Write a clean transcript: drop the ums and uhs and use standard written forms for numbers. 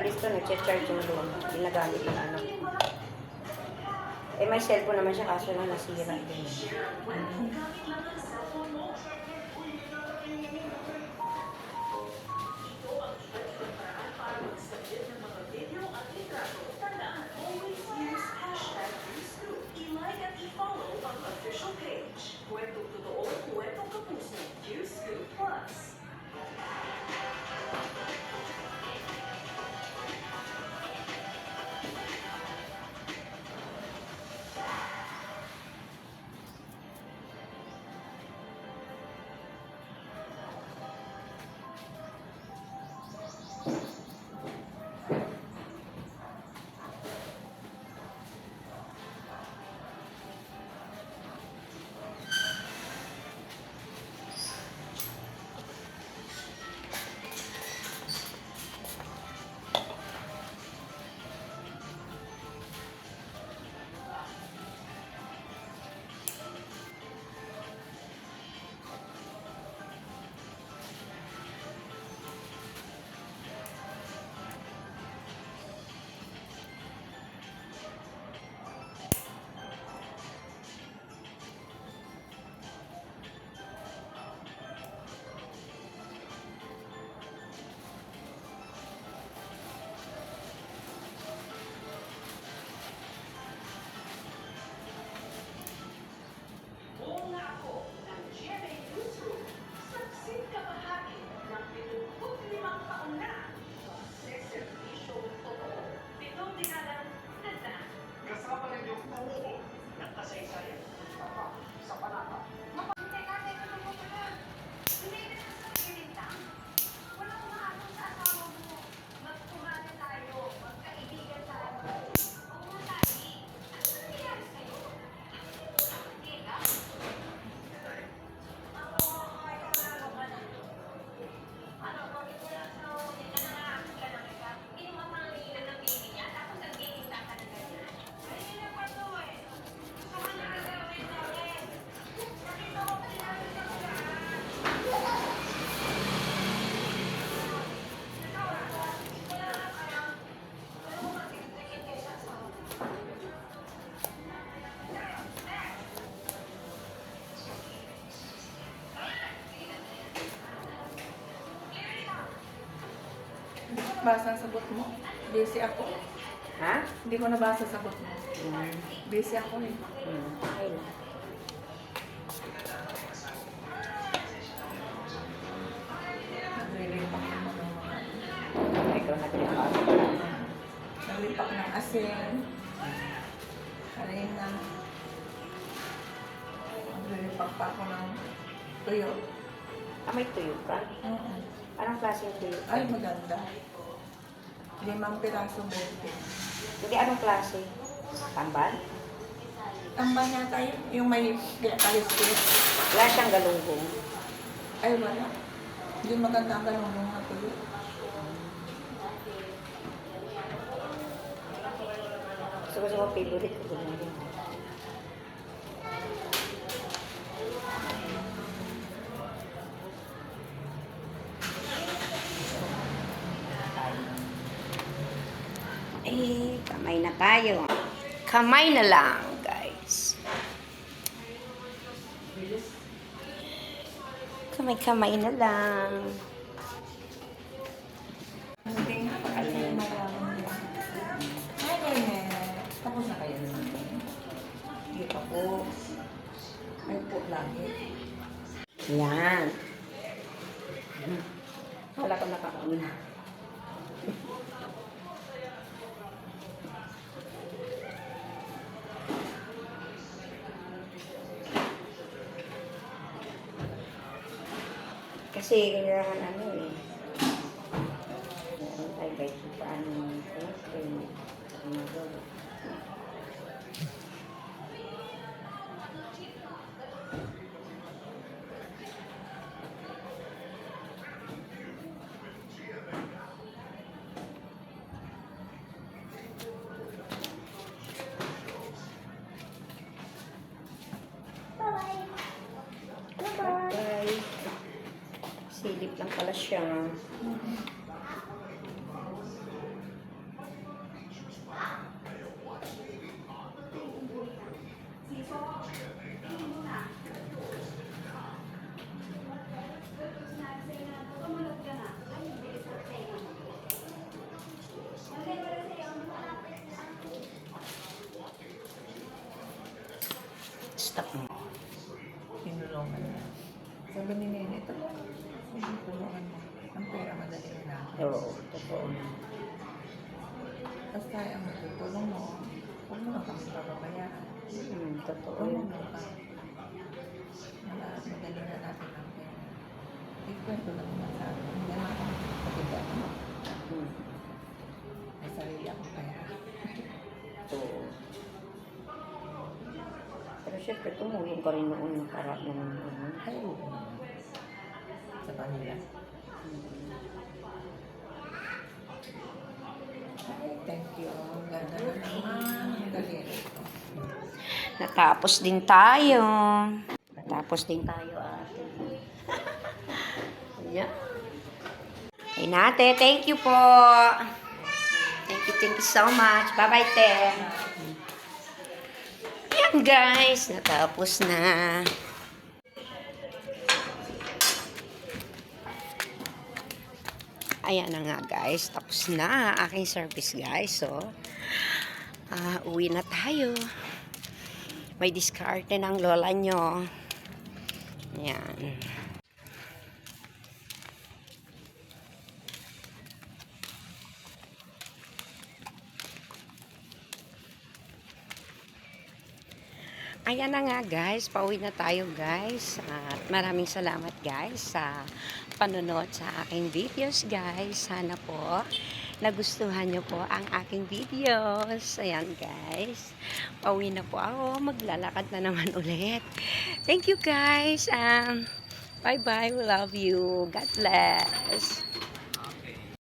alis to, nag-charge yung doon. Ginagamit ng anak. Eh, may cellphone naman siya, kaso lang nasira din. Basa ang sagot mo. Busy ako. Ha? Hindi ko nabasa sagot mo. Busy ako eh. Okay lang. Naglilipak ng mga Ikaw nag-record. naglipak ng asin. Harina. Naglilipak pa ako ng tuyo. Ah, may tuyo ka? Anong klaseng tuyo ka? Ay, maganda. 5 pirasong 20. Hindi, anong klase? Tambal? Tambay nga tayo. Yung may kalis-kilis. Wala siyang galunggong. Ay, wala. Hindi maganda ang ganun mga tuyo. Gusto ko sa favorite ko galunggong. Eh, kamay na tayo. Kamay na lang, guys. Kamay-kamay na lang. Hindi nga pa kayo mayaman yan. Ay, nene. Tapos na kayo. Hindi pa po. Ay po lagi. Yan. Wala ko nakakain. Kasi kailangan ano eh. Meron tayo guys kung paano magagawa. Bye-bye. Silip lang pala siya. stop mo. Tinulungan niya. Sabi ni Nene, tulungan mo. Ang pera madali na. Oo, totoo. Tapos tayo ang matutulong mo. Huwag mo lang kami pababayaan. Totoo yun. Tumulong ka. Madali na natin ang pera. Ikwento lang naman sa akin. Hindi naman ako magpapaganda mo. May sarili akong pera. Oo. Pero syempre, tumulong ka rin noon nakarap naman. Ay, oo. Sa kanila. Ay, thank you. Ang ganda na naman. Ang galing. Natapos din tayo. Natapos din tayo, ate. Ayan. Ay, nate, thank you po. Thank you so much. Bye-bye, te. Ayan, guys. Natapos na. Ayan na nga, guys. Tapos na aking service, guys. So, uwi na tayo. May diskarte ng lola nyo. Ayan. Ayan na nga, guys. Pauwi na tayo, guys. At maraming salamat, guys, sa panonood sa aking videos, guys. Sana po nagustuhan nyo po ang aking videos. Ayan, guys. Pauwi na po ako. Maglalakad na naman ulit. Thank you, guys. Bye-bye. We love you. God bless.